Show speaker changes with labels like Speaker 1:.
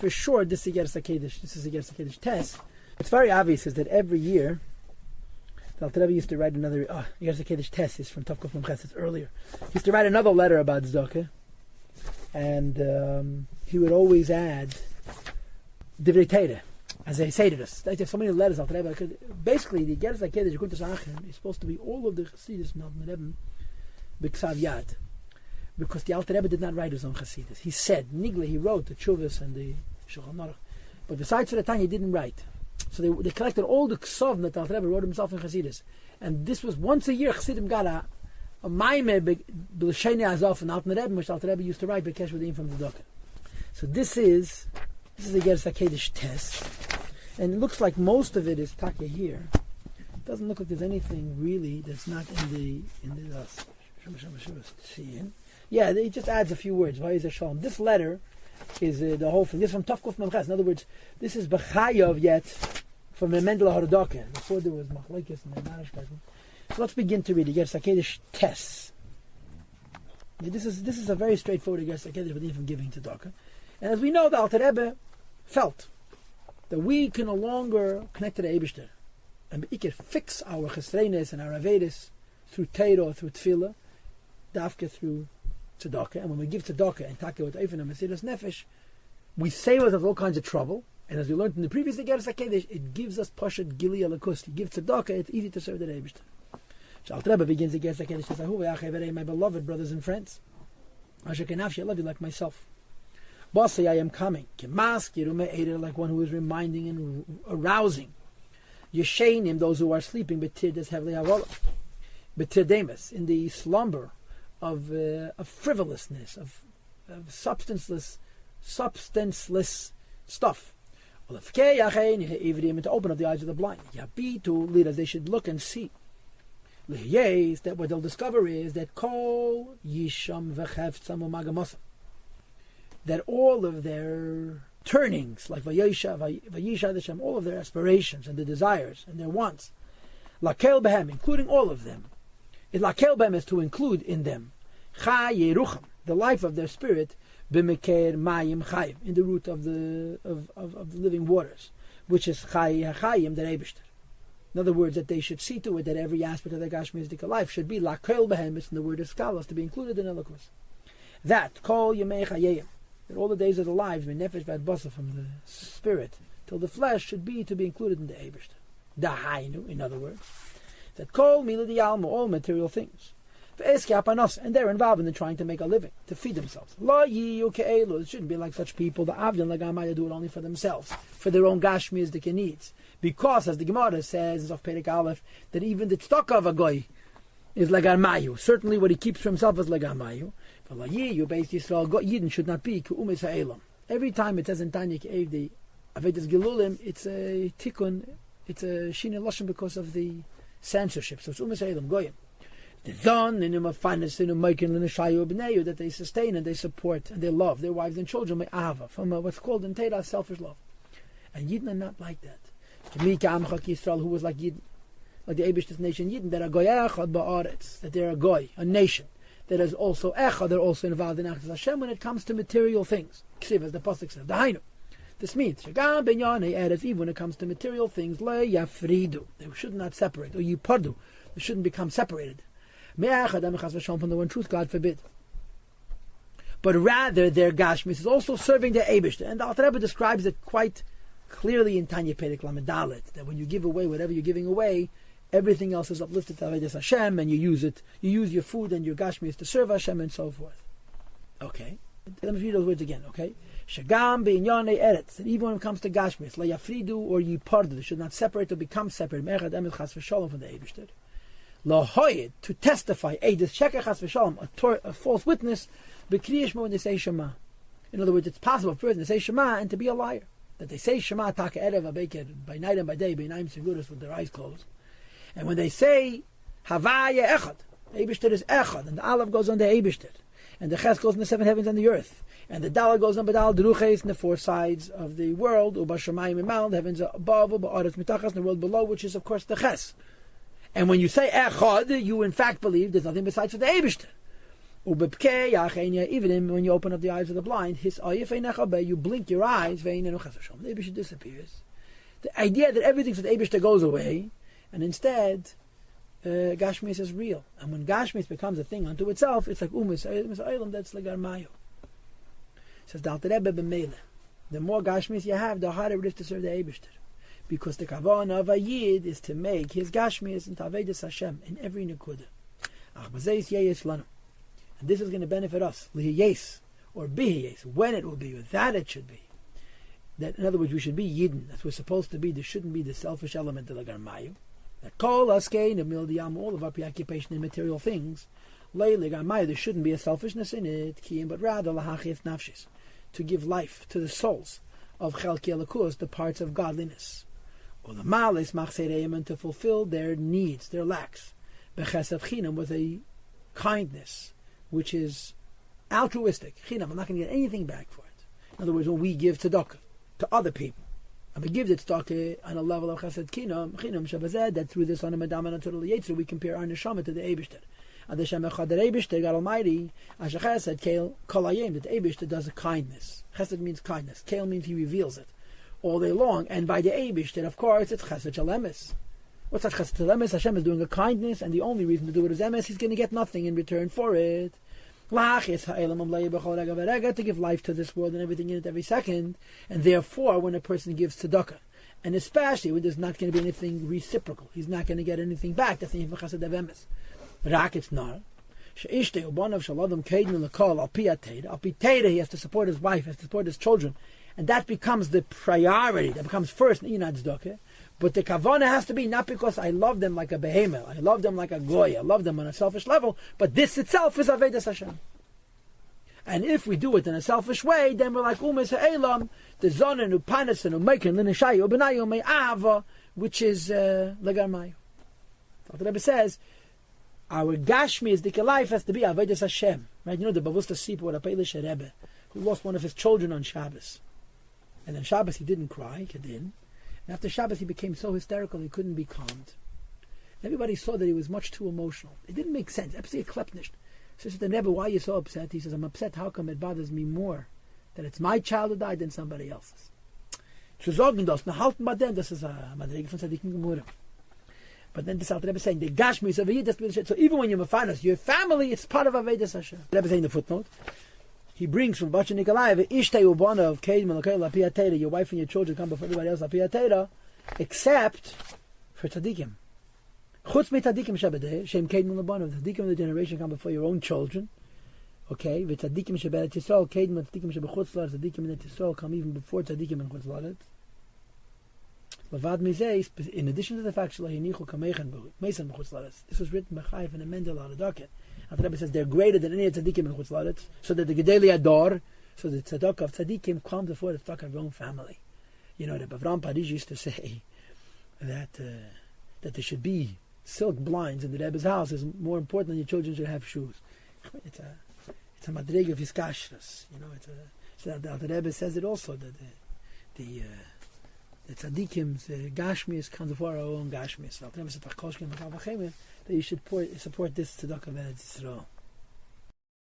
Speaker 1: for sure this is Igeres HaKedesh. This is Igeres HaKedesh test. What's very obvious is that every year the Alter Rebbe used to write another. Igeres HaKedesh test is from Tavkuf Memches. It's earlier. He used to write another letter about tzedakah, and he would always add Divrei Torah, as they say to us. They have so many letters. Alter Rebbe, basically, the Igeres HaKedesh Kuntas Achim is supposed to be all of the Chassidus in Alter Rebbe b'Ksav Yad, because the Alter Rebbe did not write his own Chassidus. He said Nigla, he wrote the Chuvas and the Shulchan Aruch, but besides for the Tanya, he didn't write. So they collected all the Ksav that the Alter Rebbe wrote himself in Chassidus, and this was once a year. Chassidim got a Maimeh b'Lesheni Azov and Alter Rebbe, which Alter Rebbe used to write b'Kesh V'Dim from the Tzedakah. So this is the Igeres HaKedesh test, and it looks like most of it is Taka here. It doesn't look like there's anything really that's not in the yeah, it just adds a few words. This letter is the whole thing. This is from Tavkuf Memches. In other words, this is B'Chayav yet from the Mendel HaRadoka, before there was Machlekes and the Narishkeit. So let's begin to read it. Igeres HaKedesh tests. This is a very straightforward Igeres HaKedesh, but even giving to Tzedakah. And as we know, the Alter Rebbe felt that we can no longer connect to the Eibishter, and we can fix our chesreines and our avedis through Torah, through Tefillah, dafke through tzedakah. And when we give tzedakah and take with eifin and mesiras nefesh, we save us of all kinds of trouble. And as we learned in the previous Igeres HaKedesh, it gives us pashat gili alakus. You give tzedakah, it's easy to serve the Eibishter. So Alter Rebbe begins Igeres HaKedesh, says, "Ahu ve'achay, my beloved brothers and friends, Asher kenafshi, I love you like myself. Basi, I am coming. Kemas kirume eder, like one who is reminding and arousing. Yeshainim, those who are sleeping, betir des heavily havolah. Betir demas, in the slumber of frivolousness, of substanceless stuff. And to open up the eyes of the blind. Yabitu, leaders, they should look and see. That what they'll discover is that kol yisham v'cheftzam u'magamosa, that all of their turnings, like vayisha Hashem, all of their aspirations and their desires and their wants, lakel behem, including all of them. Lakel behem is to include in them chay yerucham, the life of their spirit, b'meker mayim chayim, in the root of the living waters, which is chay hachayim, the Eibishter. In other words, that they should see to it that every aspect of their Gashmizdika life should be lakel behem, it's in the word of scholars, to be included in Elokus. That kol yemei chayim, that all the days of the lives, nefesh v'ad basa, from the spirit till the flesh, should be to be included in the Eibishter. Dahainu, in other words, that kol mila diyalma, all material things, and they're involved in trying to make a living, to feed themselves. It shouldn't be like such people. The Avdin Lagamaya do it only for themselves, for their own Gashmizdika needs. Because, as the Gemara says of Perek Aleph, that even the tzedakah of a goy is Lagarmayu. Certainly what he keeps for himself is Lagarmayu. But Beis Yisrael, Yidden should not be Ku'umis Ha'elam. Every time it says in Tanya, the Avedas Gelulim, it's a tikkun, it's a Shina Lashon because of the censorship. So it's Umis Ha'elam, Goyim. The Zon, in of finest, in Maikin, and Shayu B'neyu, that they sustain and they support and they love their wives and children, Me'ava, from what's called in Torah selfish love. And Yidden are not like that. Mika Amchak Yisrael, who was like Yidden, like the Eibishter's nation Yidden, that are Goy Echad Ba'aretz, that they're a Goy, a nation, that is also Echad, they're also involved in Achaz Hashem when it comes to material things. Ksiv, as the Pasuk says, Dahainu. This means, Shagam Ben Yonei Eretz, even when it comes to material things, Le Yafridu, they should not separate, or Yipardu, they shouldn't become separated. From the one truth, God forbid. But rather, their Gashmis is also serving the Eibishter. And the Alter Rebbe describes it quite clearly in Tanya Perek Lamed Dalet, that when you give away whatever you're giving away, everything else is uplifted to Avodas Hashem, and you use your food and your Gashmis to serve Hashem, and so forth. Okay? Let me read those words again, okay? Shagam b'inyanei eretz, and even when it comes to Gashmis, la yafridu or yipardu, they should not separate or become separate, me'echad emet chas v'shalom, from the Eibishter. Lahoyed, to testify, Eidus Sheker Chas V'Shalom, a false witness, B'Kriyishma, when they say Shema. In other words, it's possible for a person to say Shema and to be a liar. That they say Shema Taka Erev Abeker, by night and by day, B'Inaim Seguras, with their eyes closed. And when they say Havaya Echad, Eibishter is Echad, and the Aleph goes on the Eibishter, and the Ches goes in the seven heavens and the earth, and the Dal goes on Badal Deruches in the four sides of the world, Uba Shemayim Imal, the heavens above, Uba Aretz Mitachas, and the world below, which is of course the Ches. And when you say Echad, you in fact believe there's nothing besides for the Eibishter. Even when you open up the eyes of the blind, you blink your eyes, the Eibishter disappears. The idea that everything for the Eibishter goes away, and instead, Gashmis is real. And when Gashmis becomes a thing unto itself, it's like Eilam, that's like Armayo. Says the Alter Rebbe b'meile. The more Gashmis you have, the harder it is to serve the Eibishter. Because the Kavanah of a Yid is to make his Gashmis into Avedis Hashem in every Nekuda. And this is going to benefit us, lihiyes, or bihiyes, when it will be, or that it should be. That, in other words, we should be Yidden, as we're supposed to be. There shouldn't be the selfish element of the Garmayu. That kol askein, all of our preoccupation in material things, leile Garmayu, there shouldn't be a selfishness in it, but rather lahachif nafshis, to give life to the souls of chelki alakus, the parts of godliness. Or the malis machsereim, to fulfill their needs, their lacks. Bechesed chinam, with a kindness which is altruistic. Chinam, I'm not going to get anything back for it. In other words, when we give tzedakah to other people, and we give the tzedakah on a level of chesed chinam shabazed, that through this on a madam and total yetzer, we compare our neshama to the Eibishter. And the Shem Echad Eibishter, God Almighty, Asher Chesed, Keil Kol Hayim, that the Eibishter does a kindness. Chesed means kindness. Keil means he reveals it all day long. And by the Eibishter, of course, it's Chesed Shel Emes. What's that Chesed Shel Emes? Hashem is doing a kindness, and the only reason to do it is Emes. He's going to get nothing in return for it. To give life to this world and everything in it every second. And therefore, when a person gives tzedakah, and especially when there's not going to be anything reciprocal, he's not going to get anything back. That's the even Chesed of Emes. Rak, it's nar. He has to support his wife, he has to support his children. And that becomes the priority, that becomes first in tzedakah. But the kavanah has to be not because I love them like a behemoth, I love them like a goy, I love them on a selfish level, but this itself is Avedis Hashem. And if we do it in a selfish way, then we're like Umes Ha'elam, the Zonen, Upanesan, Umekin, Linishayu, Ubenayu, Me'ava, which is Legarmayu. The Rebbe says, our Gashmi is the life has to be Avedis Hashem. Right? You know the Bavusta Sipa with a Peilish Rebbe, who lost one of his children on Shabbos. And on Shabbos he didn't cry, he didn't. And after Shabbos he became so hysterical he couldn't be calmed. Everybody saw that he was much too emotional. It didn't make sense. Absolutely klepnished. So he said to the Rebbe, why are you so upset? He says, I'm upset. How come it bothers me more that it's my child who died than somebody else's? Zu sagen das, na halten bei dem, das ist a Madrege von Tzadikim Gemurah. But then the Alter Rebbe is saying, the Gashmi is over here, so even when you're Mefanos, your family, it's part of Avedis Hashem. The Rebbe is saying the footnote. He brings from Bacha Nikolaev, Ishtei Ubana of Kaid Malakai Lapia Teda, your wife and your children come before everybody else Lapia Teda, except for Tzadikim. Chutz me Tzadikim Shabbateh, Shem Kaid Malabana, the Tzadikim of the generation come before your own children. Okay, the Tzadikim Shabbat Yisrael, Kaid Mal Tzadikim Shabbat Chutzlar, Tzadikim in Yisrael come even before Tzadikim in Chutzlaret. Lavad Mizeh, in addition to the fact that Yinichu Kamechen Mesan Chutzlaret, this was written by Chayef and a Mendel on the docket. The Rebbe says they're greater than any tzaddikim in Chutzlaret, so that the Gedeli Ador, so the tzedakah of tzaddikim comes before the tzedakah of your own family. You know, the Bavram Parij used to say that there should be silk blinds in the Rebbe's house is more important than your children should have shoes. It's a madreg of his kashrus. You know, so the Rebbe says it also that the tzaddikim's gashmis comes before our own gashmis. The Rebbe says that you should support this tzedakah of Eretz Yisrael.